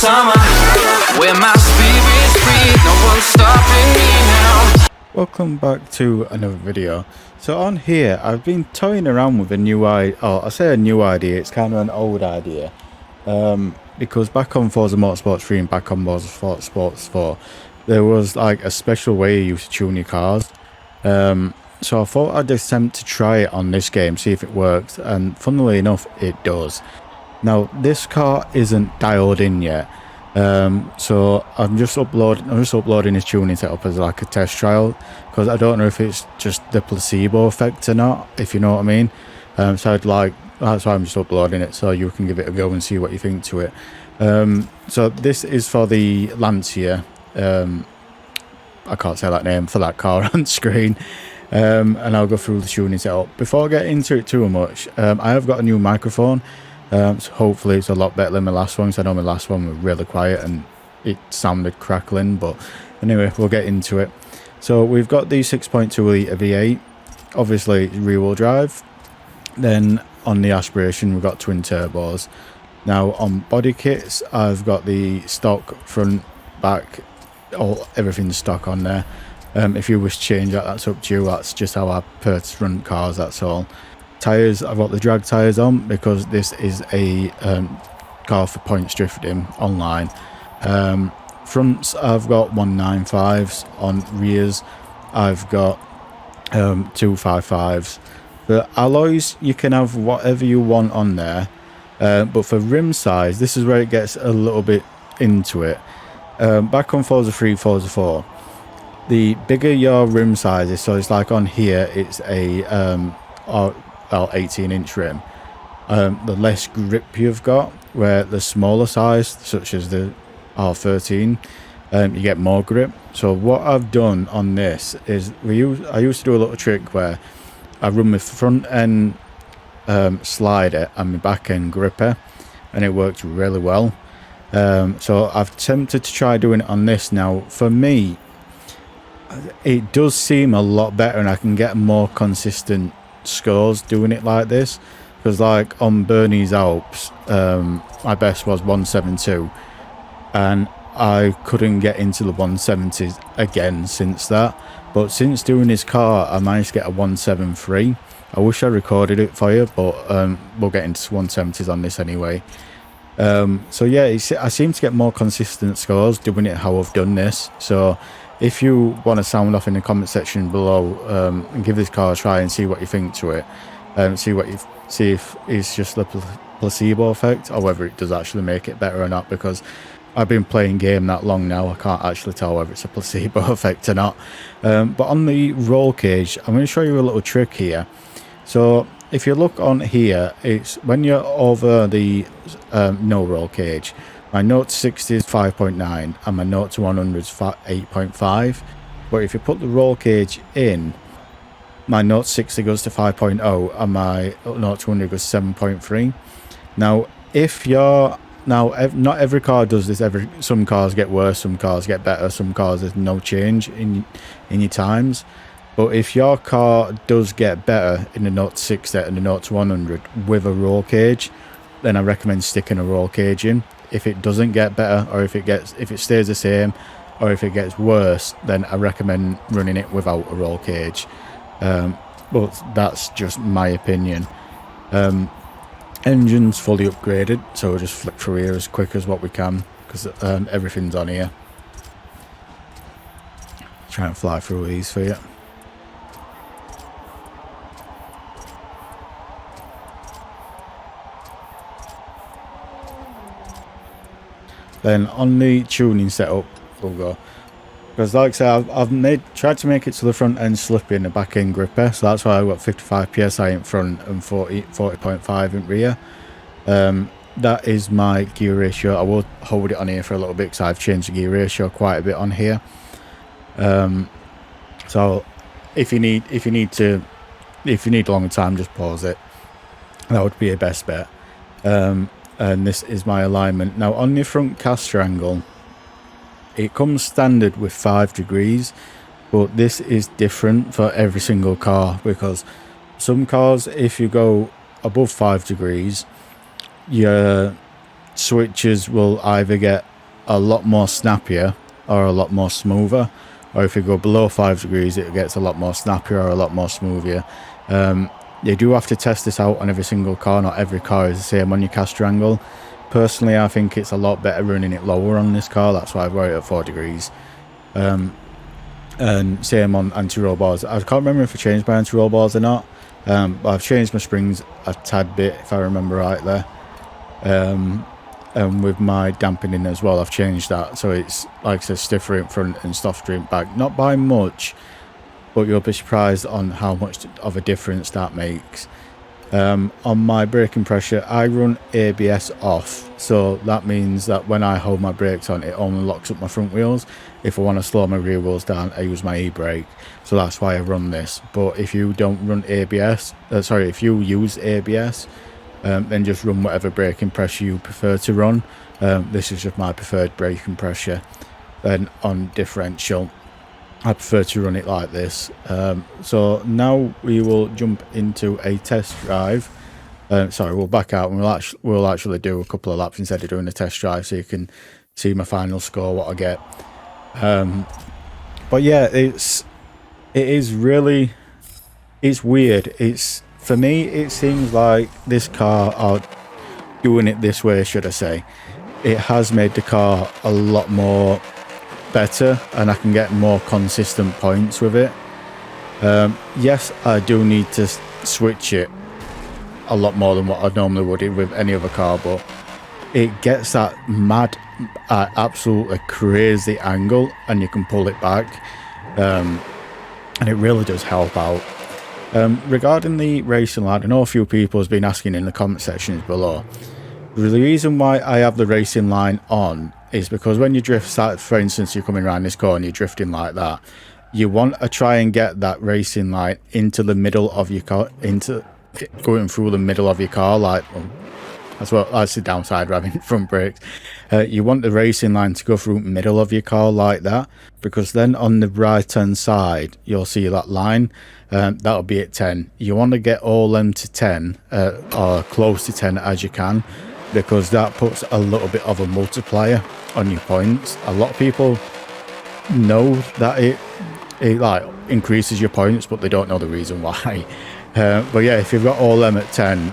summer, where my spirit's free, no one's stopping me now. Welcome back to another video. So on here I've been toying around with a new idea. Oh, I say a new idea, it's kind of an old idea, because back on Forza MotorSport 3 and back on MotorSport 4 there was like a special way you used to tune your cars. So I thought I'd attempt to try it on this game, see if it works, and funnily enough it does. Now this car isn't dialed in yet, so I'm just uploading this tuning setup as like a test trial, because I don't know if it's just the placebo effect or not, if you know what I mean. So that's why I'm just uploading it, so you can give it a go and see what you think to it. So this is for the Lancia, I can't say that name for that car on screen. And I'll go through the tuning setup. Before I get into it too much, I have got a new microphone, so hopefully it's a lot better than my last one, because I know my last one was really quiet and it sounded crackling. But anyway, we'll get into it. So we've got the 6.2 litre V8, obviously rear wheel drive. Then on the aspiration we've got twin turbos. Now on body kits I've got the stock front, back, everything's stock on there. If you wish to change that, that's up to you. That's just how I purchase run cars, that's all. Tyres, I've got the drag tyres on because this is a car for points drifting online. Fronts, I've got 195s. On rears I've got 255s. The alloys, you can have whatever you want on there, but for rim size, this is where it gets a little bit into it. Back on Forza 3, Forza 4, the bigger your rim size is, so it's like on here it's a 18-inch rim, the less grip you've got, where the smaller size such as the R13, you get more grip. So what I've done on this is I used to do a little trick where I run my front end slider and my back end gripper, and it worked really well. So I've attempted to try doing it on this. Now for me it does seem a lot better, and I can get more consistent scores doing it like this, because like on Bernese Alps, my best was 172 and I couldn't get into the 170s again since that. But since doing this car I managed to get a 173. I wish I recorded it for you, but we'll get into 170s on this anyway. So yeah, I seem to get more consistent scores doing it how I've done this. So if you want to sound off in the comment section below, and give this car a try and see what you think to it, see if it's just the placebo effect or whether it does actually make it better or not, because I've been playing game that long now, I can't actually tell whether it's a placebo effect or not. But on the roll cage, I'm going to show you a little trick here. So if you look on here, it's when you're over the no roll cage, my 0 to 60 is 5.9 and my 0 to 100 is 8.5. But if you put the roll cage in, my 0 to 60 goes to 5.0 and my 0 to 100 goes to 7.3. Now not every car does this. Some cars get worse, some cars get better, some cars there's no change in your times. But if your car does get better in the 0 to 60 and the 0 to 100 with a roll cage, then I recommend sticking a roll cage in. If it doesn't get better, or if it stays the same, or if it gets worse, then I recommend running it without a roll cage. But that's just my opinion. Engine's fully upgraded, so we'll just flick through here as quick as what we can, because everything's on here. Try and fly through these for you. Then on the tuning setup we'll go, because like I said, I've tried to make it to the front end slippy and the back end gripper, so that's why I've got 55 psi in front and 40.5 in rear. That is my gear ratio. I will hold it on here for a little bit because I've changed the gear ratio quite a bit on here. So if you need a longer time, just pause it. That would be your best bet. And this is my alignment. Now on the front caster angle, it comes standard with 5 degrees, but this is different for every single car, because some cars, if you go above 5 degrees, your switches will either get a lot more snappier or a lot more smoother, or if you go below 5 degrees it gets a lot more snappier or a lot more smoother. You do have to test this out on every single car. Not every car is the same on your caster angle. Personally, I think it's a lot better running it lower on this car. That's why I've got it at 4 degrees. And same on anti-roll bars. I can't remember if I changed my anti-roll bars or not, but I've changed my springs a tad bit, if I remember rightly. And with my dampening as well, I've changed that, so it's, like I said, stiffer in front and softer in back. Not by much, but you'll be surprised on how much of a difference that makes. On my braking pressure, I run ABS off, so that means that when I hold my brakes on, it only locks up my front wheels. If I want to slow my rear wheels down, I use my e-brake, so that's why I run this. But if you don't run ABS, if you use ABS, then just run whatever braking pressure you prefer to run. This is just my preferred braking pressure. Then on differential, I prefer to run it like this. So now we will jump into a test drive. We'll back out and we'll actually do a couple of laps instead of doing a test drive, so you can see my final score, what I get. But yeah, it's weird. For me, it seems like this car, or doing it this way, should I say, it has made the car a lot more better, and I can get more consistent points with it. Yes, I do need to switch it a lot more than what I normally would with any other car, but it gets that mad, absolutely crazy angle, and you can pull it back, and it really does help out. Regarding the racing line, I know a few people has been asking in the comment sections below. The reason why I have the racing line on is because when you drift, for instance, you're coming around this corner and you're drifting like that, you want to try and get that racing line into the middle of your car, going through the middle of your car, that's the downside of having front brakes. You want the racing line to go through the middle of your car like that, because then on the right hand side you'll see that line. That'll be at 10. You want to get all them to 10, or close to 10 as you can, because that puts a little bit of a multiplier on your points. A lot of people know that it like increases your points, but they don't know the reason why. But yeah, if you've got all them at 10,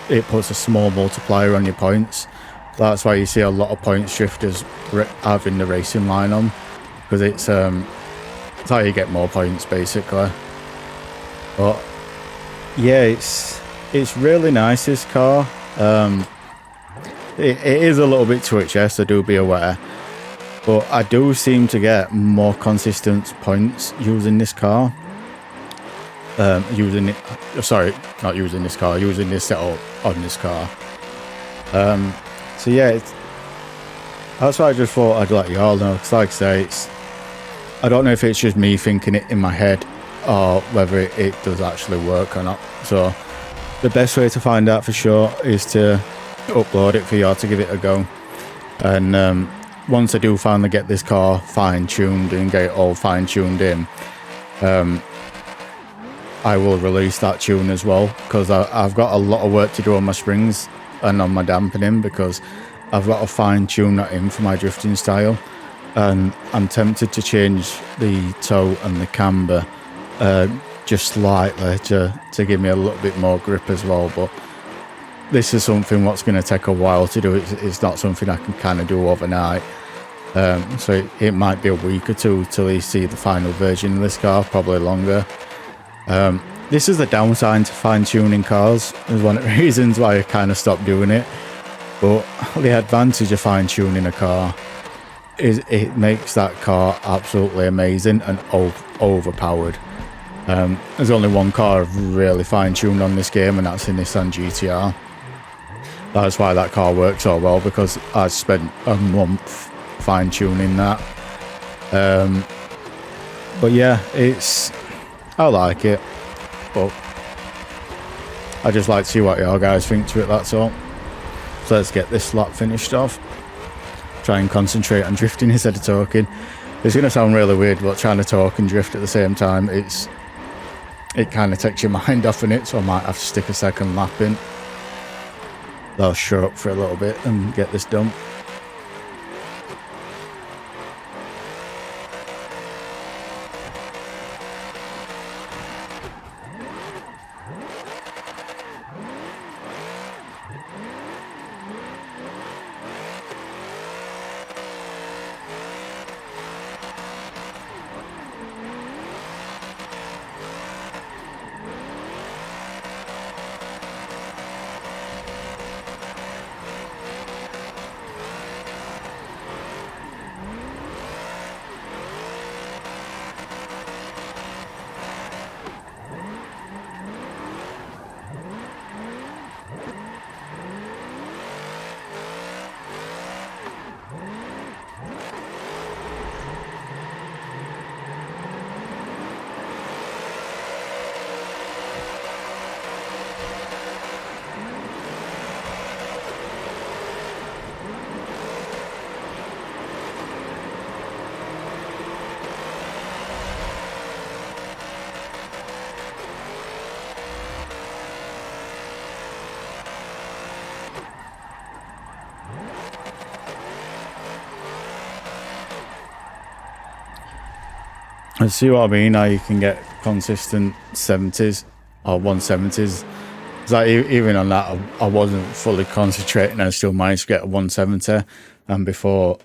it puts a small multiplier on your points. That's why you see a lot of points shifters having the racing line on, because it's how you get more points basically. But yeah, it's really nice, this car. It is a little bit twitchy, yes, I do be aware, but I do seem to get more consistent points using this car. Using this setup on this car. So yeah, that's why I just thought I'd let you all know, because like I say, I don't know if it's just me thinking it in my head or whether it does actually work or not. So the best way to find out for sure is to upload it for you all to give it a go. And once I do finally get this car fine-tuned and get it all fine-tuned in, I will release that tune as well, because I've got a lot of work to do on my springs and on my dampening, because I've got to fine-tune that in for my drifting style. And I'm tempted to change the toe and the camber just slightly to give me a little bit more grip as well. But this is something what's going to take a while to do. It's not something I can kind of do overnight. So it might be a week or two till you see the final version of this car, probably longer. This is the downside to fine-tuning cars. It's one of the reasons why I kind of stopped doing it. But the advantage of fine-tuning a car is it makes that car absolutely amazing and overpowered. There's only one car I've really fine-tuned on this game, and that's in Nissan GTR. That's why that car works so well, because I spent a month fine-tuning that. But yeah, I like it, but I just like to see what y'all guys think to it, that's all. So let's get this lap finished off. Try and concentrate on drifting instead of talking. It's going to sound really weird, but trying to talk and drift at the same time, it kind of takes your mind off in it, so I might have to stick a second lap in. I'll shut up for a little bit and get this done. I see what I mean. How you can get consistent 70s or 170s. It's like even on that, I wasn't fully concentrating, and I still managed to get a 170. And before,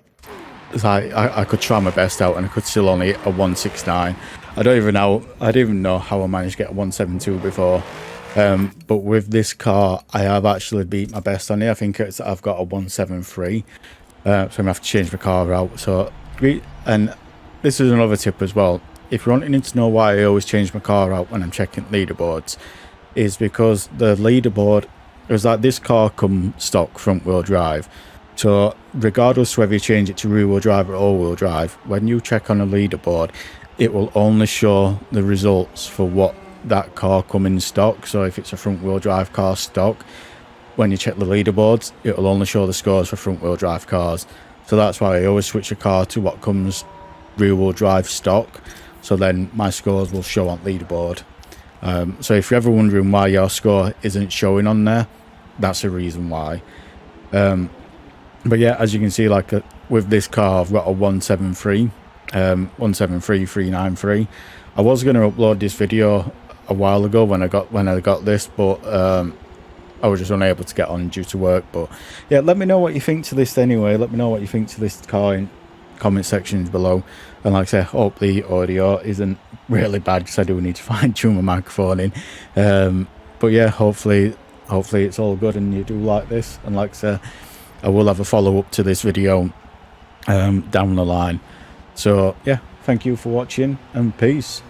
it's like I could try my best out, and I could still only hit a 169. I don't even know how I managed to get a 172 before. But with this car, I have actually beat my best on it. I think I've got a 173. So I'm gonna have to change my car out. So, and this is another tip as well. If you're wanting to know why I always change my car out when I'm checking leaderboards, is because the leaderboard is like this car come stock front wheel drive. So regardless whether you change it to rear wheel drive or all wheel drive, when you check on a leaderboard, it will only show the results for what that car come in stock. So if it's a front wheel drive car stock, when you check the leaderboards, it will only show the scores for front wheel drive cars. So that's why I always switch a car to what comes rear wheel drive stock, so then my scores will show on leaderboard. So if you're ever wondering why your score isn't showing on there, that's the reason why. But yeah, as you can see, like with this car, I've got a 173, 173,393. I was going to upload this video a while ago when I got this, but I was just unable to get on due to work. But yeah, let me know what you think to this anyway. Let me know what you think to this car in comment sections below. And like I say, hope the audio isn't really bad, because I do need to fine tune my microphone in. But yeah, hopefully it's all good and you do like this. And like I say, I will have a follow up to this video down the line. So yeah, thank you for watching, and peace.